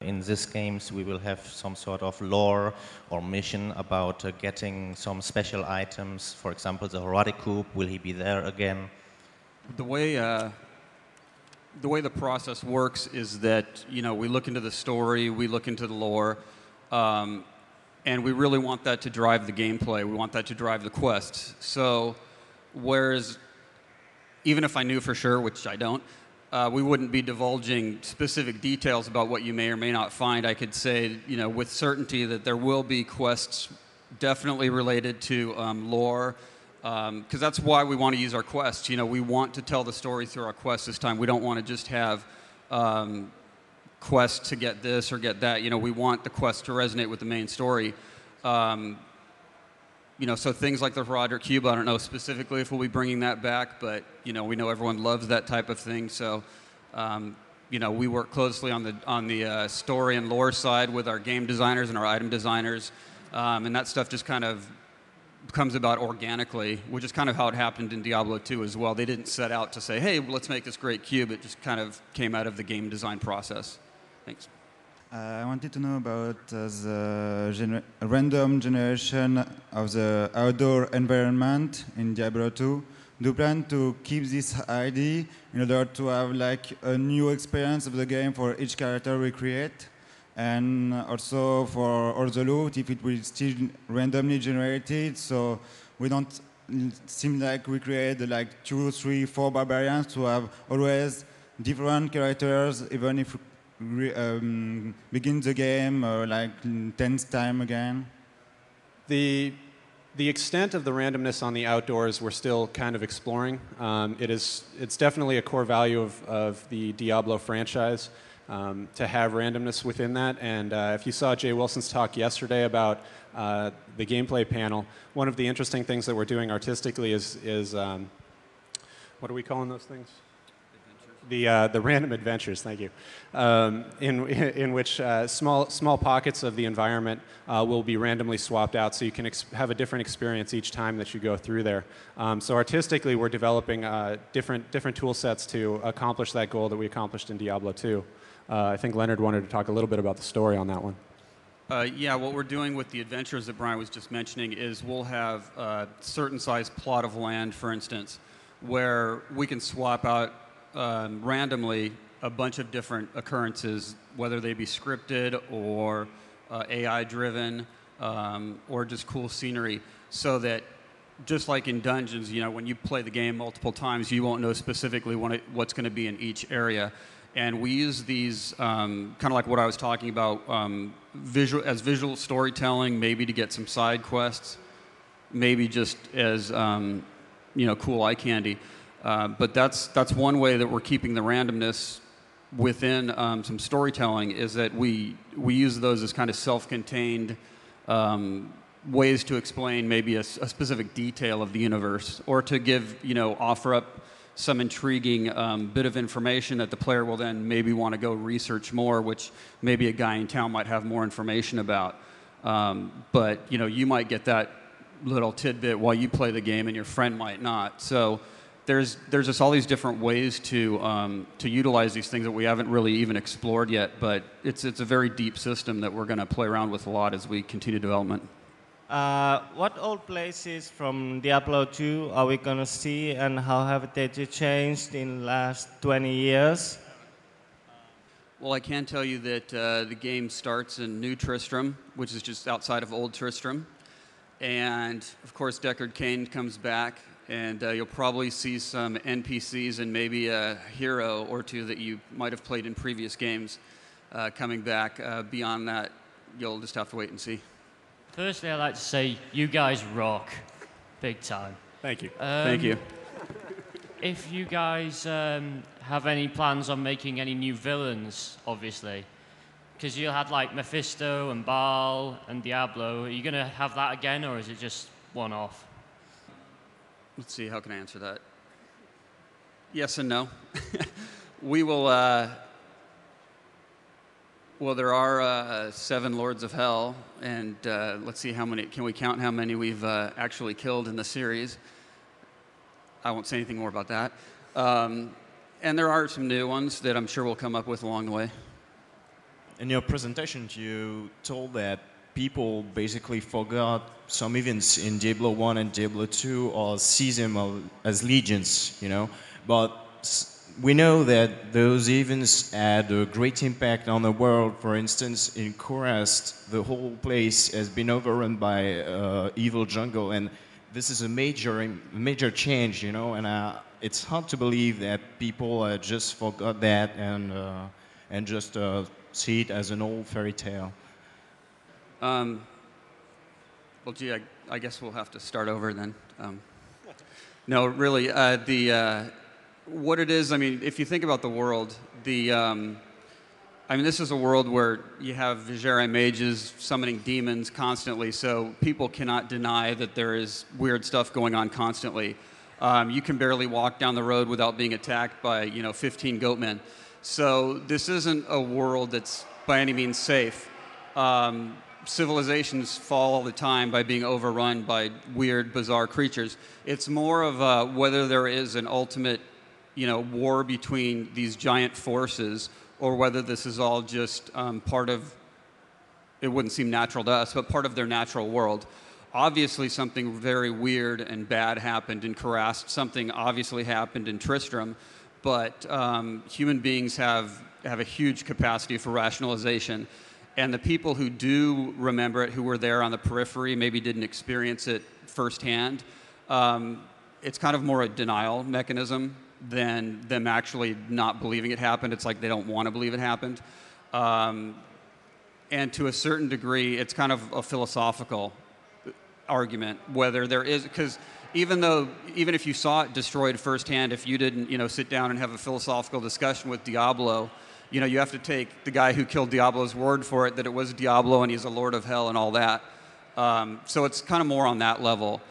In these games, we will have some sort of lore or mission about getting some special items. For example, the Horadic Coup, will he be there again? The way the process works is that we look into the story, we look into the lore, and we really want that to drive the gameplay. We want that to drive the quests. So, whereas even if I knew for sure, which I don't, we wouldn't be divulging specific details about what you may or may not find. I could say, with certainty that there will be quests definitely related to lore, because that's why we want to use our quests. We want to tell the story through our quests this time. We don't want to just have quests to get this or get that. We want the quest to resonate with the main story. So things like the Roderick Cube, I don't know specifically if we'll be bringing that back, but, we know everyone loves that type of thing. So, we work closely on the story and lore side with our game designers and our item designers. And that stuff just kind of comes about organically, which is kind of how it happened in Diablo 2 as well. They didn't set out to say, hey, let's make this great cube. It just kind of came out of the game design process. Thanks. I wanted to know about the random generation of the outdoor environment in Diablo 2. Do you plan to keep this idea in order to have like a new experience of the game for each character we create? And also for all the loot, if it will still randomly generated, so we don't seem like we create like 2, 3, 4 barbarians to have always different characters, even if begin the game like 10th time again? The extent of the randomness on the outdoors we're still kind of exploring. It's definitely a core value of the Diablo franchise to have randomness within that. And if you saw Jay Wilson's talk yesterday about the gameplay panel, one of the interesting things that we're doing artistically is what are we calling those things? The random adventures, thank you, in which small pockets of the environment will be randomly swapped out, so you can have a different experience each time that you go through there. So artistically, we're developing different tool sets to accomplish that goal that we accomplished in Diablo 2. I think Leonard wanted to talk a little bit about the story on that one. Yeah, what we're doing with the adventures that Brian was just mentioning is we'll have a certain size plot of land, for instance, where we can swap out randomly a bunch of different occurrences, whether they be scripted or AI driven or just cool scenery, so that just like in dungeons, when you play the game multiple times, you won't know specifically what's going to be in each area. And we use these kind of like what I was talking about, visual storytelling, maybe to get some side quests, maybe just as cool eye candy. But that's one way that we're keeping the randomness within some storytelling, is that we use those as kind of self-contained ways to explain maybe a specific detail of the universe, or to give, offer up some intriguing bit of information that the player will then maybe want to go research more, which maybe a guy in town might have more information about. But you might get that little tidbit while you play the game and your friend might not. So there's just all these different ways to utilize these things that we haven't really even explored yet, but it's a very deep system that we're going to play around with a lot as we continue development. What old places from Diablo 2 are we going to see, and how have they changed in the last 20 years? Well, I can tell you that the game starts in New Tristram, which is just outside of Old Tristram. And, of course, Deckard Cain comes back, and you'll probably see some NPCs and maybe a hero or two that you might have played in previous games coming back. Beyond that, you'll just have to wait and see. Firstly, I'd like to say you guys rock, big time. Thank you. Thank you. If you guys have any plans on making any new villains, obviously, because you had like Mephisto and Baal and Diablo, are you going to have that again, or is it just one-off? Let's see, how can I answer that? Yes and no. We will... Well, there are 7 Lords of Hell, and let's see how many. Can we count how many we've actually killed in the series? I won't say anything more about that. And there are some new ones that I'm sure we'll come up with along the way. in your presentation, you told that people basically forgot some events in Diablo 1 and Diablo 2 or see them as legions, you know. But we know that those events had a great impact on the world. For instance, in Kurast, the whole place has been overrun by evil jungle, and this is a major change, you know. And it's hard to believe that people just forgot that and just see it as an old fairy tale. Well, gee, I guess we'll have to start over then. No, really, what it is, I mean, if you think about the world, I mean, this is a world where you have Vigere mages summoning demons constantly, so people cannot deny that there is weird stuff going on constantly. You can barely walk down the road without being attacked by, 15 goatmen. So this isn't a world that's by any means safe. Civilizations fall all the time by being overrun by weird, bizarre creatures. It's more of whether there is an ultimate, war between these giant forces, or whether this is all just part of, it wouldn't seem natural to us, but part of their natural world. Obviously, something very weird and bad happened in Kurast. Something obviously happened in Tristram, but human beings have a huge capacity for rationalization. And the people who do remember it, who were there on the periphery, maybe didn't experience it firsthand, it's kind of more a denial mechanism than them actually not believing it happened. It's like they don't want to believe it happened. And to a certain degree, it's kind of a philosophical argument, whether there is, because even if you saw it destroyed firsthand, if you didn't, sit down and have a philosophical discussion with Diablo, you have to take the guy who killed Diablo's word for it, that it was Diablo and he's a lord of hell and all that. So it's kind of more on that level,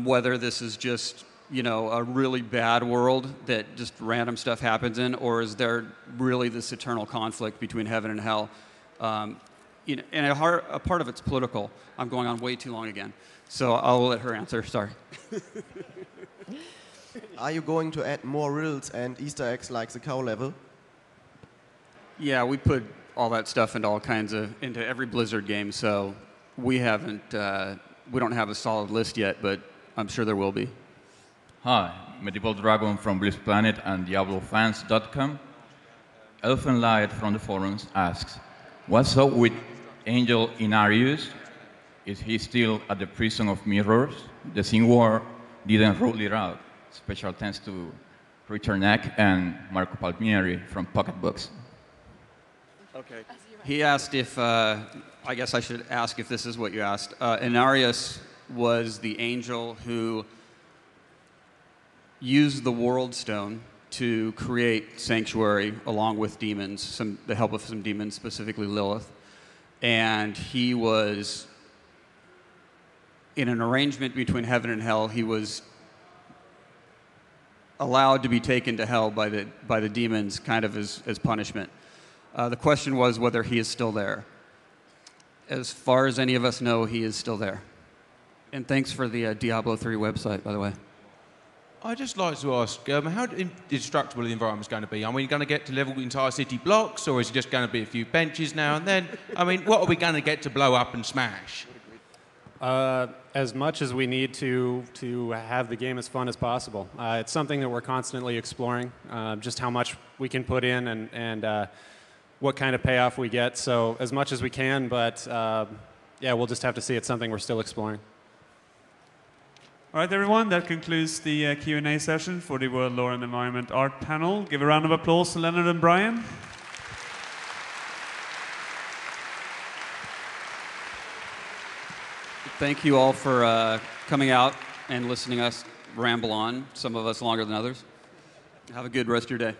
whether this is just, a really bad world that just random stuff happens in, or is there really this eternal conflict between heaven and hell? And a part of it's political. I'm going on way too long again, so I'll let her answer. Sorry. Are you going to add more riddles and Easter eggs like the cow level? Yeah, we put all that stuff into every Blizzard game, so we don't have a solid list yet, but I'm sure there will be. Hi, Medieval Dragon from Bliss Planet and DiabloFans.com. Elfenlight from the forums asks, what's up with Angel Inarius? Is he still at the prison of mirrors? The Sin War didn't rule it out. Special thanks to Richard Neck and Marco Palmieri from Pocketbooks. Okay. He asked if, I guess I should ask if this is what you asked. Inarius was the angel who used the World Stone to create Sanctuary along with demons, the help of some demons, specifically Lilith. And he was, in an arrangement between heaven and hell, he was allowed to be taken to hell by the demons kind of as punishment. The question was whether he is still there. As far as any of us know, he is still there. And thanks for the Diablo 3 website, by the way. I'd just like to ask, how indestructible the environment's going to be? Are we going to get to level the entire city blocks, or is it just going to be a few benches now and then? I mean, what are we going to get to blow up and smash? As much as we need to have the game as fun as possible. It's something that we're constantly exploring, just how much we can put in and what kind of payoff we get. So as much as we can, but yeah, we'll just have to see. It's something we're still exploring. All right, everyone, that concludes the Q&A session for the World Lore and Environment Art panel. Give a round of applause to Leonard and Brian. Thank you all for coming out and listening to us ramble on, some of us longer than others. Have a good rest of your day.